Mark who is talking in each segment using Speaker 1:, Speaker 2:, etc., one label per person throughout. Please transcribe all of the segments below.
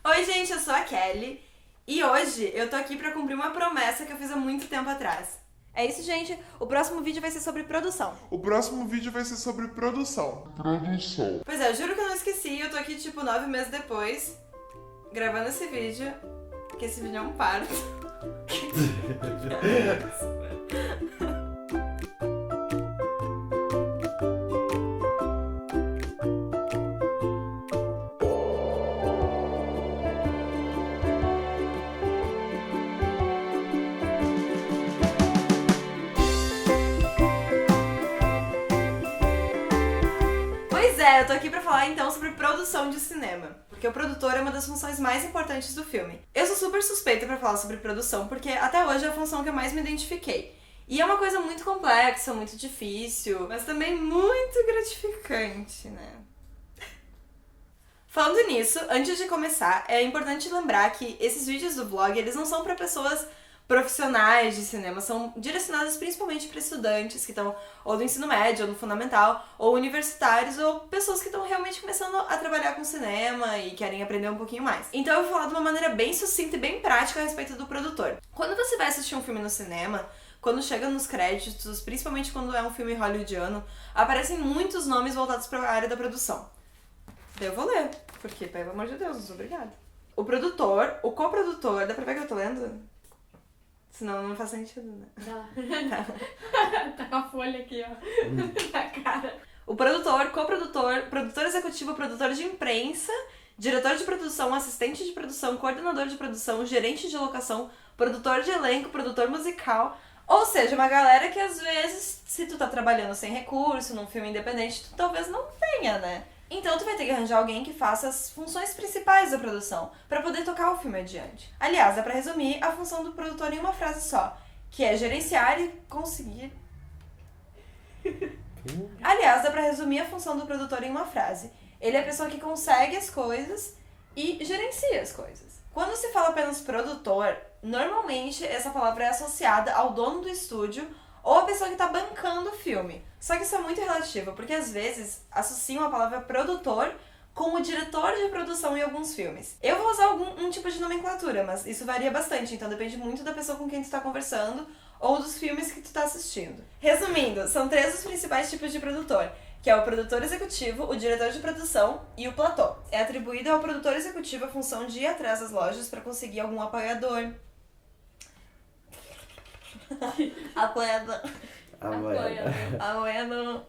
Speaker 1: Oi, gente, eu sou a Kelly e hoje eu tô aqui pra cumprir uma promessa que eu fiz há muito tempo atrás.
Speaker 2: É isso, gente. O próximo vídeo vai ser sobre produção.
Speaker 3: O próximo vídeo vai ser sobre produção.
Speaker 1: Pois é, eu juro que eu não esqueci, eu tô aqui tipo 9 meses depois, gravando esse vídeo, que esse vídeo é um parto. Pois é, eu tô aqui pra falar então sobre produção de cinema, porque o produtor é uma das funções mais importantes do filme. Eu sou super suspeita pra falar sobre produção, porque até hoje é a função que eu mais me identifiquei. E é uma coisa muito complexa, muito difícil, mas também muito gratificante, né? Falando nisso, antes de começar, é importante lembrar que esses vídeos do vlog, eles não são pra pessoas profissionais de cinema, são direcionados principalmente para estudantes que estão ou no ensino médio, ou no fundamental, ou universitários, ou pessoas que estão realmente começando a trabalhar com cinema e querem aprender um pouquinho mais. Então eu vou falar de uma maneira bem sucinta e bem prática a respeito do produtor. Quando você vai assistir um filme no cinema, quando chega nos créditos, principalmente quando é um filme hollywoodiano, aparecem muitos nomes voltados para a área da produção. Eu vou ler, porque, pelo amor de Deus, muito obrigada. O produtor, o coprodutor, dá pra ver que eu tô lendo? Senão não faz sentido, né?
Speaker 4: Tá com a folha aqui, ó, na cara.
Speaker 1: O produtor, coprodutor, produtor executivo, produtor de imprensa, diretor de produção, assistente de produção, coordenador de produção, gerente de locação, produtor de elenco, produtor musical. Ou seja, uma galera que às vezes, se tu tá trabalhando sem recurso, num filme independente, tu talvez não tenha, né? Então tu vai ter que arranjar alguém que faça as funções principais da produção, pra poder tocar o filme adiante. Aliás, dá pra resumir a função do produtor em uma frase só, que é gerenciar e conseguir... Aliás, dá pra resumir a função do produtor em uma frase. Ele é a pessoa que consegue as coisas e gerencia as coisas. Quando se fala apenas produtor, normalmente essa palavra é associada ao dono do estúdio ou a pessoa que tá bancando o filme. Só que isso é muito relativo, porque às vezes associam a palavra produtor com o diretor de produção em alguns filmes. Eu vou usar um tipo de nomenclatura, mas isso varia bastante, então depende muito da pessoa com quem tu tá conversando ou dos filmes que tu tá assistindo. Resumindo, são 3 os principais tipos de produtor, que é o produtor executivo, o diretor de produção e o platô. É atribuído ao produtor executivo a função de ir atrás das lojas para conseguir algum apoiador. Apoiador. Apoiador.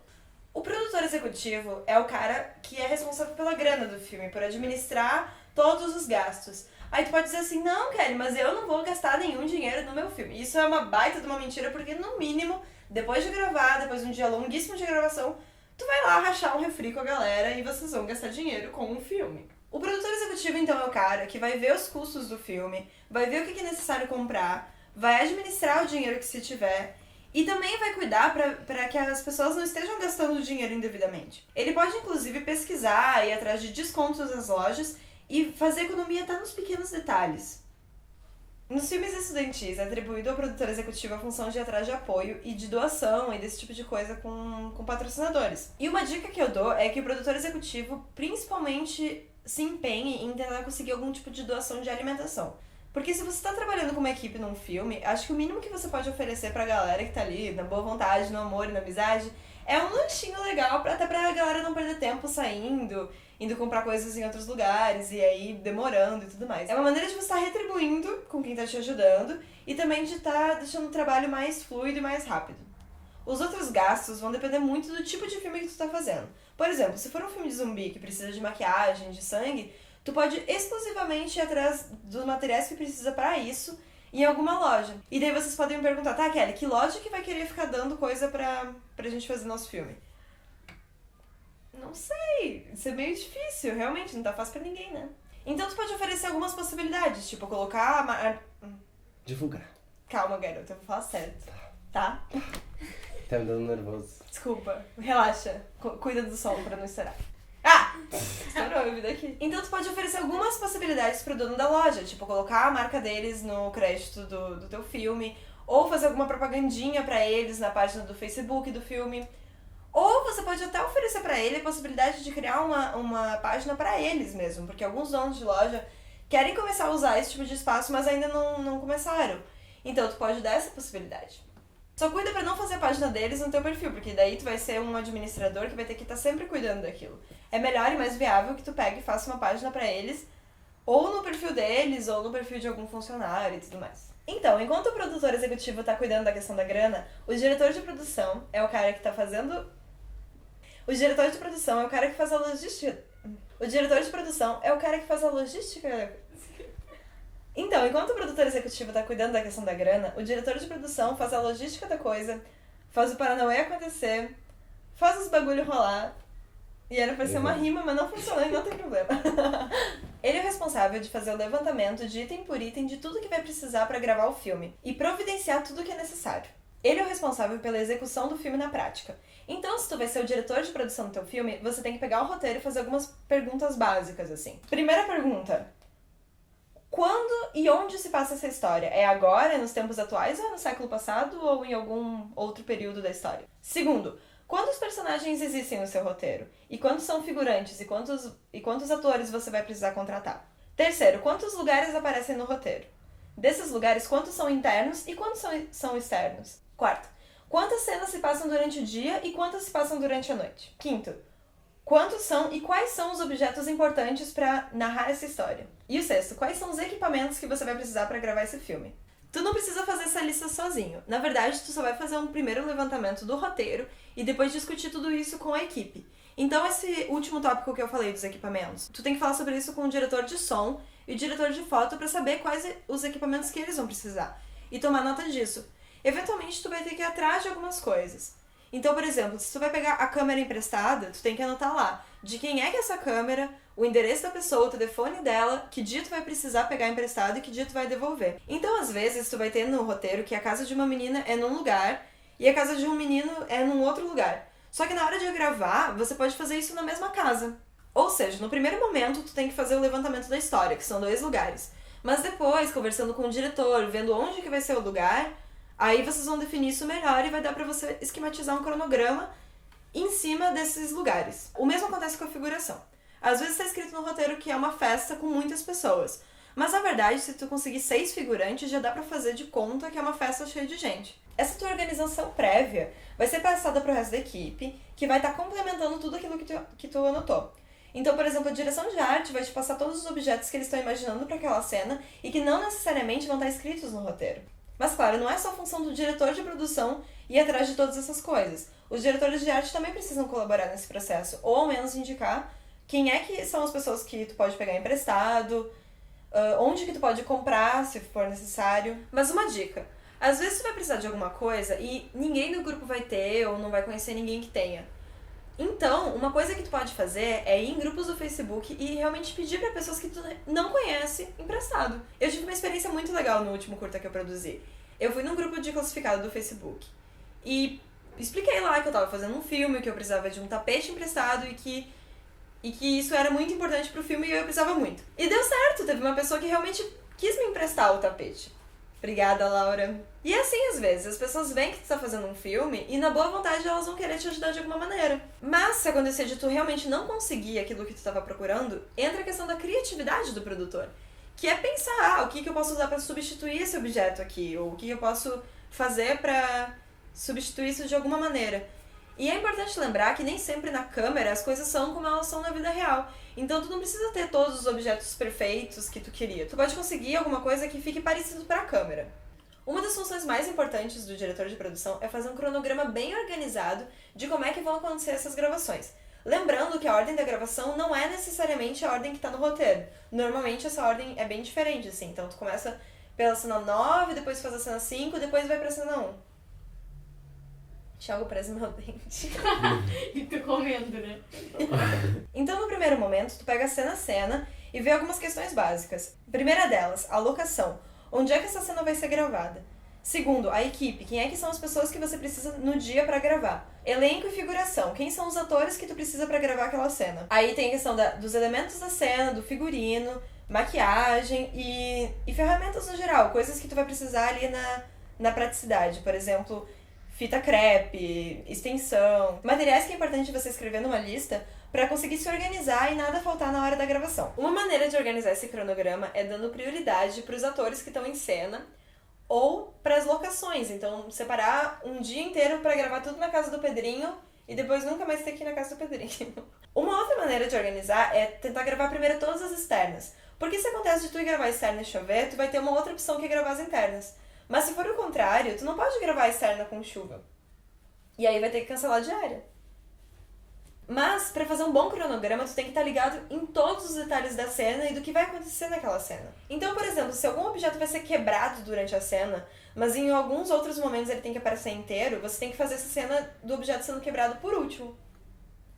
Speaker 1: O produtor executivo é o cara que é responsável pela grana do filme, por administrar todos os gastos. Aí tu pode dizer assim, não, Kelly, mas eu não vou gastar nenhum dinheiro no meu filme. Isso é uma baita de uma mentira, porque no mínimo, depois de gravar, depois de um dia longuíssimo de gravação, tu vai lá rachar um refri com a galera e vocês vão gastar dinheiro com um filme. O produtor executivo, então, é o cara que vai ver os custos do filme, vai ver o que é necessário comprar, vai administrar o dinheiro que se tiver e também vai cuidar para que as pessoas não estejam gastando dinheiro indevidamente. Ele pode, inclusive, pesquisar, ir atrás de descontos nas lojas e fazer economia até nos pequenos detalhes. Nos filmes estudantis, é atribuído ao produtor executivo a função de ir atrás de apoio e de doação e desse tipo de coisa com patrocinadores. E uma dica que eu dou é que o produtor executivo principalmente se empenhe em tentar conseguir algum tipo de doação de alimentação. Porque se você está trabalhando com uma equipe num filme, acho que o mínimo que você pode oferecer pra galera que tá ali, na boa vontade, no amor e na amizade, é um lanchinho legal, até pra galera não perder tempo saindo, indo comprar coisas em outros lugares e aí demorando e tudo mais. É uma maneira de você estar retribuindo com quem tá te ajudando e também de estar deixando o trabalho mais fluido e mais rápido. Os outros gastos vão depender muito do tipo de filme que tu tá fazendo. Por exemplo, se for um filme de zumbi que precisa de maquiagem, de sangue, tu pode exclusivamente ir atrás dos materiais que precisa pra isso em alguma loja. E daí vocês podem me perguntar, tá, Kelly, que loja que vai querer ficar dando coisa pra gente fazer nosso filme? Não sei, isso é meio difícil, realmente, não tá fácil pra ninguém, né? Então tu pode oferecer algumas possibilidades, tipo colocar...
Speaker 5: Divulgar.
Speaker 1: Calma, garota, eu vou falar certo, tá?
Speaker 5: Tá me dando nervoso.
Speaker 1: Desculpa, relaxa, cuida do som pra não estourar. Ah! Estourou eu vi daqui. Então tu pode oferecer algumas possibilidades pro dono da loja, tipo colocar a marca deles no crédito do teu filme, ou fazer alguma propagandinha pra eles na página do Facebook do filme. Ou você pode até oferecer pra ele a possibilidade de criar uma página pra eles mesmo, porque alguns donos de loja querem começar a usar esse tipo de espaço, mas ainda não começaram. Então, tu pode dar essa possibilidade. Só cuida pra não fazer a página deles no teu perfil, porque daí tu vai ser um administrador que vai ter que estar sempre cuidando daquilo. É melhor e mais viável que tu pegue e faça uma página pra eles, ou no perfil deles, ou no perfil de algum funcionário e tudo mais. Então, enquanto o produtor executivo tá cuidando da questão da grana, o diretor de produção é o cara que tá fazendo... O diretor de produção é o cara que faz a logística... O diretor de produção é o cara que faz a logística... Então, enquanto o produtor executivo tá cuidando da questão da grana, o diretor de produção faz a logística da coisa, faz o Paranauê acontecer, faz os bagulho rolar. E era pra ser uma rima, mas não funcionou e não tem problema. Ele é o responsável de fazer o levantamento de item por item de tudo que vai precisar pra gravar o filme e providenciar tudo que é necessário. Ele é o responsável pela execução do filme na prática. Então, se tu vai ser o diretor de produção do teu filme, você tem que pegar o roteiro e fazer algumas perguntas básicas, assim. Primeira pergunta. Quando e onde se passa essa história? É agora, nos tempos atuais, ou é no século passado, ou em algum outro período da história? Segundo, quantos personagens existem no seu roteiro? E quantos são figurantes? E quantos atores você vai precisar contratar? Terceiro, quantos lugares aparecem no roteiro? Desses lugares, quantos são internos e quantos são externos? Quarto, quantas cenas se passam durante o dia e quantas se passam durante a noite? Quinto, quantos são e quais são os objetos importantes para narrar essa história? E o sexto, quais são os equipamentos que você vai precisar para gravar esse filme? Tu não precisa fazer essa lista sozinho. Na verdade, tu só vai fazer um primeiro levantamento do roteiro e depois discutir tudo isso com a equipe. Então, esse último tópico que eu falei dos equipamentos, tu tem que falar sobre isso com o diretor de som e o diretor de foto para saber quais os equipamentos que eles vão precisar e tomar nota disso. Eventualmente, tu vai ter que ir atrás de algumas coisas. Então, por exemplo, se tu vai pegar a câmera emprestada, tu tem que anotar lá de quem é que é essa câmera, o endereço da pessoa, o telefone dela, que dia tu vai precisar pegar emprestado e que dia tu vai devolver. Então, às vezes, tu vai ter no roteiro que a casa de uma menina é num lugar e a casa de um menino é num outro lugar. Só que na hora de gravar, você pode fazer isso na mesma casa. Ou seja, no primeiro momento, tu tem que fazer o levantamento da história, que são 2 lugares. Mas depois, conversando com o diretor, vendo onde que vai ser o lugar, aí vocês vão definir isso melhor e vai dar pra você esquematizar um cronograma em cima desses lugares. O mesmo acontece com a figuração. Às vezes está escrito no roteiro que é uma festa com muitas pessoas. Mas na verdade, se tu conseguir 6 figurantes, já dá pra fazer de conta que é uma festa cheia de gente. Essa tua organização prévia vai ser passada pro resto da equipe, que vai estar complementando tudo aquilo que tu anotou. Então, por exemplo, a direção de arte vai te passar todos os objetos que eles estão imaginando para aquela cena e que não necessariamente vão estar escritos no roteiro. Mas claro, não é só função do diretor de produção ir atrás de todas essas coisas. Os diretores de arte também precisam colaborar nesse processo, ou ao menos indicar quem é que são as pessoas que tu pode pegar emprestado, onde que tu pode comprar, se for necessário. Mas uma dica, às vezes tu vai precisar de alguma coisa e ninguém no grupo vai ter ou não vai conhecer ninguém que tenha. Então, uma coisa que tu pode fazer é ir em grupos do Facebook e realmente pedir pra pessoas que tu não conhece emprestado. Eu tive uma experiência muito legal no último curta que eu produzi. Eu fui num grupo de classificado do Facebook e expliquei lá que eu tava fazendo um filme, que eu precisava de um tapete emprestado e que isso era muito importante pro filme e eu precisava muito. E deu certo, teve uma pessoa que realmente quis me emprestar o tapete. Obrigada, Laura. E é assim, às vezes, as pessoas veem que tu tá fazendo um filme e na boa vontade elas vão querer te ajudar de alguma maneira. Mas se acontecer de tu realmente não conseguir aquilo que tu tava procurando, entra a questão da criatividade do produtor. Que é pensar, o que eu posso usar pra substituir esse objeto aqui, ou o que eu posso fazer pra substituir isso de alguma maneira. E é importante lembrar que nem sempre na câmera as coisas são como elas são na vida real. Então tu não precisa ter todos os objetos perfeitos que tu queria. Tu pode conseguir alguma coisa que fique parecido para a câmera. Uma das funções mais importantes do diretor de produção é fazer um cronograma bem organizado de como é que vão acontecer essas gravações. Lembrando que a ordem da gravação não é necessariamente a ordem que está no roteiro. Normalmente essa ordem é bem diferente, assim. Então tu começa pela cena 9, depois faz a cena 5, depois vai pra cena 1. Thiago preso no meu dente.
Speaker 4: E tu comendo, né?
Speaker 1: Então, no primeiro momento, tu pega cena a cena e vê algumas questões básicas. Primeira delas, a locação. Onde é que essa cena vai ser gravada? Segundo, a equipe. Quem é que são as pessoas que você precisa no dia pra gravar? Elenco e figuração. Quem são os atores que tu precisa pra gravar aquela cena? Aí tem a questão dos elementos da cena, do figurino, maquiagem e ferramentas no geral. Coisas que tu vai precisar ali na praticidade. Por exemplo, fita crepe, extensão. Materiais que é importante você escrever numa lista pra conseguir se organizar e nada faltar na hora da gravação. Uma maneira de organizar esse cronograma é dando prioridade pros atores que estão em cena ou pras locações. Então, separar um dia inteiro pra gravar tudo na casa do Pedrinho e depois nunca mais ter que ir na casa do Pedrinho. Uma outra maneira de organizar é tentar gravar primeiro todas as externas. Porque se acontece de tu ir gravar a externa e chover, tu vai ter uma outra opção que é gravar as internas. Mas se for o contrário, tu não pode gravar a externa com chuva. E aí vai ter que cancelar a diária. Mas, pra fazer um bom cronograma, tu tem que estar ligado em todos os detalhes da cena e do que vai acontecer naquela cena. Então, por exemplo, se algum objeto vai ser quebrado durante a cena, mas em alguns outros momentos ele tem que aparecer inteiro, você tem que fazer essa cena do objeto sendo quebrado por último.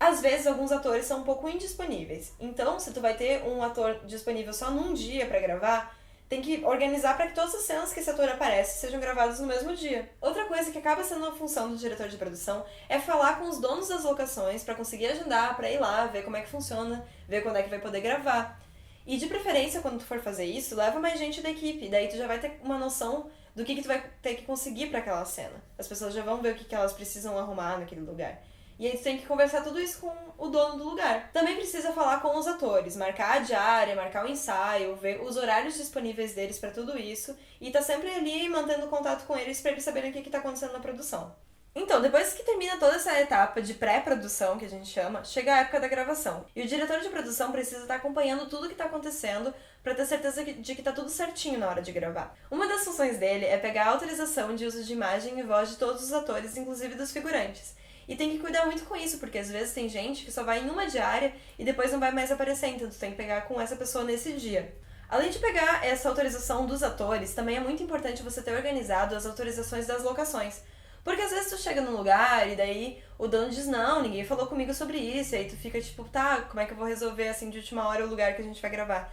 Speaker 1: Às vezes, alguns atores são um pouco indisponíveis. Então, se tu vai ter um ator disponível só num dia pra gravar, tem que organizar para que todas as cenas que esse ator aparece sejam gravadas no mesmo dia. Outra coisa que acaba sendo uma função do diretor de produção é falar com os donos das locações para conseguir agendar, para ir lá, ver como é que funciona, ver quando é que vai poder gravar. E de preferência, quando tu for fazer isso, leva mais gente da equipe, daí tu já vai ter uma noção do que tu vai ter que conseguir para aquela cena. As pessoas já vão ver o que elas precisam arrumar naquele lugar. E aí tu tem que conversar tudo isso com o dono do lugar. Também precisa falar com os atores, marcar a diária, marcar o ensaio, ver os horários disponíveis deles pra tudo isso e tá sempre ali mantendo contato com eles pra eles saberem o que tá acontecendo na produção. Então, depois que termina toda essa etapa de pré-produção, que a gente chama, chega a época da gravação. E o diretor de produção precisa estar acompanhando tudo que tá acontecendo pra ter certeza de que tá tudo certinho na hora de gravar. Uma das funções dele é pegar a autorização de uso de imagem e voz de todos os atores, inclusive dos figurantes. E tem que cuidar muito com isso, porque às vezes tem gente que só vai em uma diária e depois não vai mais aparecer, então tu tem que pegar com essa pessoa nesse dia. Além de pegar essa autorização dos atores, também é muito importante você ter organizado as autorizações das locações. Porque às vezes tu chega num lugar e daí o dono diz, não, ninguém falou comigo sobre isso, e aí tu fica tipo, tá, como é que eu vou resolver assim de última hora o lugar que a gente vai gravar?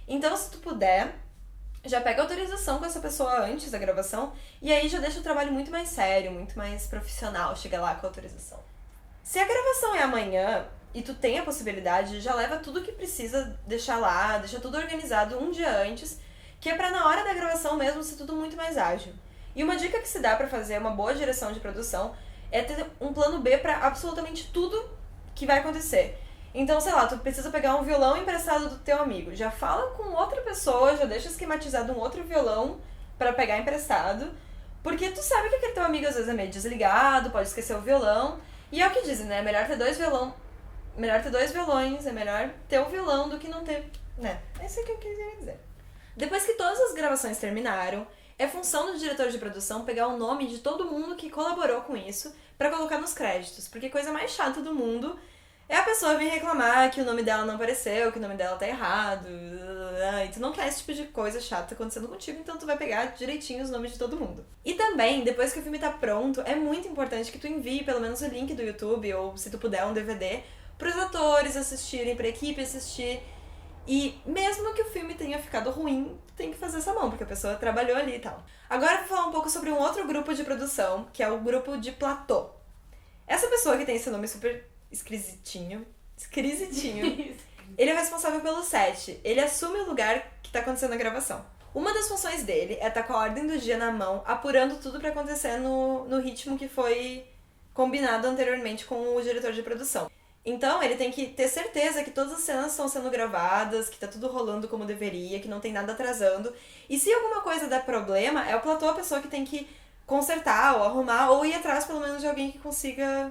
Speaker 1: Então, se tu puder, já pega autorização com essa pessoa antes da gravação e aí já deixa o trabalho muito mais sério, muito mais profissional, chega lá com a autorização. Se a gravação é amanhã e tu tem a possibilidade, já leva tudo que precisa deixar lá, deixa tudo organizado um dia antes, que é pra na hora da gravação mesmo ser tudo muito mais ágil. E uma dica que se dá pra fazer uma boa direção de produção é ter um plano B pra absolutamente tudo que vai acontecer. Então, sei lá, tu precisa pegar um violão emprestado do teu amigo. Já fala com outra pessoa, já deixa esquematizado um outro violão pra pegar emprestado. Porque tu sabe que aquele teu amigo às vezes é meio desligado, pode esquecer o violão. E é o que dizem, né? É melhor ter dois violões, é melhor ter um violão do que não ter, né? É isso que eu queria dizer. Depois que todas as gravações terminaram, é função do diretor de produção pegar o nome de todo mundo que colaborou com isso pra colocar nos créditos. Porque a coisa mais chata do mundo é a pessoa vir reclamar que o nome dela não apareceu, que o nome dela tá errado. E tu não quer esse tipo de coisa chata acontecendo contigo, então tu vai pegar direitinho os nomes de todo mundo. E também, depois que o filme tá pronto, é muito importante que tu envie pelo menos o link do YouTube, ou se tu puder, um DVD, pros atores assistirem, pra equipe assistir. E mesmo que o filme tenha ficado ruim, tem que fazer essa mão, porque a pessoa trabalhou ali e tal. Agora eu vou falar um pouco sobre um outro grupo de produção, que é o grupo de platô. Essa pessoa que tem esse nome super esquisitinho, ele é responsável pelo set. Ele assume o lugar que tá acontecendo a gravação. Uma das funções dele é estar com a ordem do dia na mão, apurando tudo pra acontecer no ritmo que foi combinado anteriormente com o diretor de produção. Então, ele tem que ter certeza que todas as cenas estão sendo gravadas, que tá tudo rolando como deveria, que não tem nada atrasando. E se alguma coisa der problema, é o platô a pessoa que tem que consertar ou arrumar, ou ir atrás pelo menos de alguém que consiga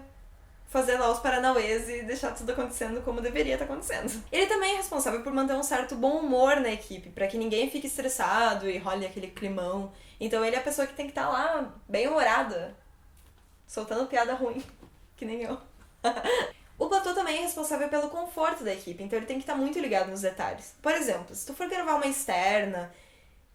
Speaker 1: fazer lá os paranauês e deixar tudo acontecendo como deveria estar acontecendo. Ele também é responsável por manter um certo bom humor na equipe, pra que ninguém fique estressado e role aquele climão. Então ele é a pessoa que tem que estar lá, bem humorada, soltando piada ruim, que nem eu. O platô também é responsável pelo conforto da equipe, então ele tem que estar muito ligado nos detalhes. Por exemplo, se tu for gravar uma externa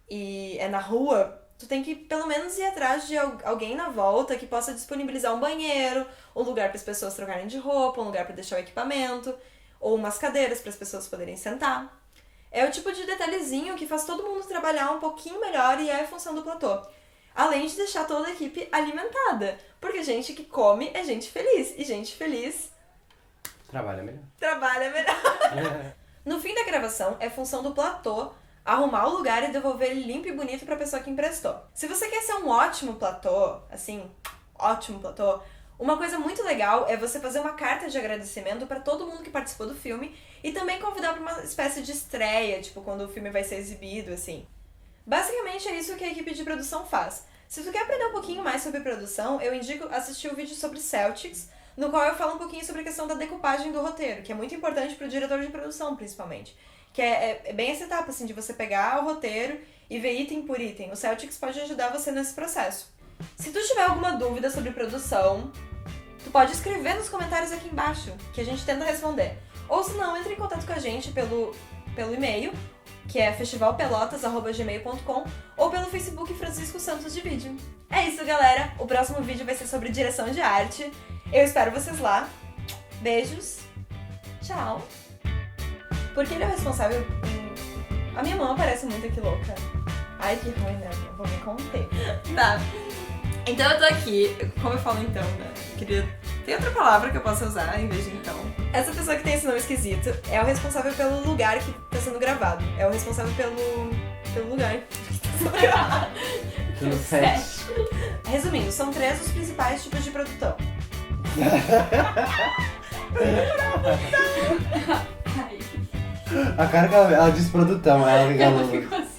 Speaker 1: e é na rua, tu tem que pelo menos ir atrás de alguém na volta que possa disponibilizar um banheiro, um lugar para as pessoas trocarem de roupa, um lugar para deixar o equipamento, ou umas cadeiras para as pessoas poderem sentar. É o tipo de detalhezinho que faz todo mundo trabalhar um pouquinho melhor e é a função do platô. Além de deixar toda a equipe alimentada, porque gente que come é gente feliz, e gente feliz
Speaker 5: Trabalha melhor.
Speaker 1: trabalha melhor. No fim da gravação, é função do platô arrumar o lugar e devolver ele limpo e bonito pra pessoa que emprestou. Se você quer ser um ótimo platô, assim, ótimo platô, Uma coisa muito legal é você fazer uma carta de agradecimento pra todo mundo que participou do filme e também convidar pra uma espécie de estreia, tipo, quando o filme vai ser exibido, assim. Basicamente é isso que a equipe de produção faz. Se tu quer aprender um pouquinho mais sobre produção, eu indico assistir o vídeo sobre Celtics, no qual eu falo um pouquinho sobre a questão da decupagem do roteiro, que é muito importante pro diretor de produção, principalmente. Que é bem essa etapa, assim, de você pegar o roteiro e ver item por item. O Celtics pode ajudar você nesse processo. Se tu tiver alguma dúvida sobre produção, tu pode escrever nos comentários aqui embaixo, que a gente tenta responder. Ou se não, entre em contato com a gente pelo e-mail, que é festivalpelotas@gmail.com, ou pelo Facebook Francisco Santos de Vídeo. É isso, galera. O próximo vídeo vai ser sobre direção de arte. Eu espero vocês lá. Beijos. Tchau. Porque ele é o responsável em... A minha mão aparece muito aqui louca. Ai, que ruim, né? Eu vou me conter. Tá. Então eu tô aqui. Como eu falo então, né? Eu queria... Tem outra palavra que eu possa usar em vez de então. Essa pessoa que tem esse nome esquisito é o responsável pelo lugar que tá sendo gravado. É o responsável pelo lugar que tá sendo gravado.
Speaker 5: Pelo set.
Speaker 1: Resumindo, são 3 os principais tipos de produção.
Speaker 4: Ai,
Speaker 5: A cara que ela diz produtão, ela fica
Speaker 4: ela
Speaker 5: louca.
Speaker 4: ficou assim.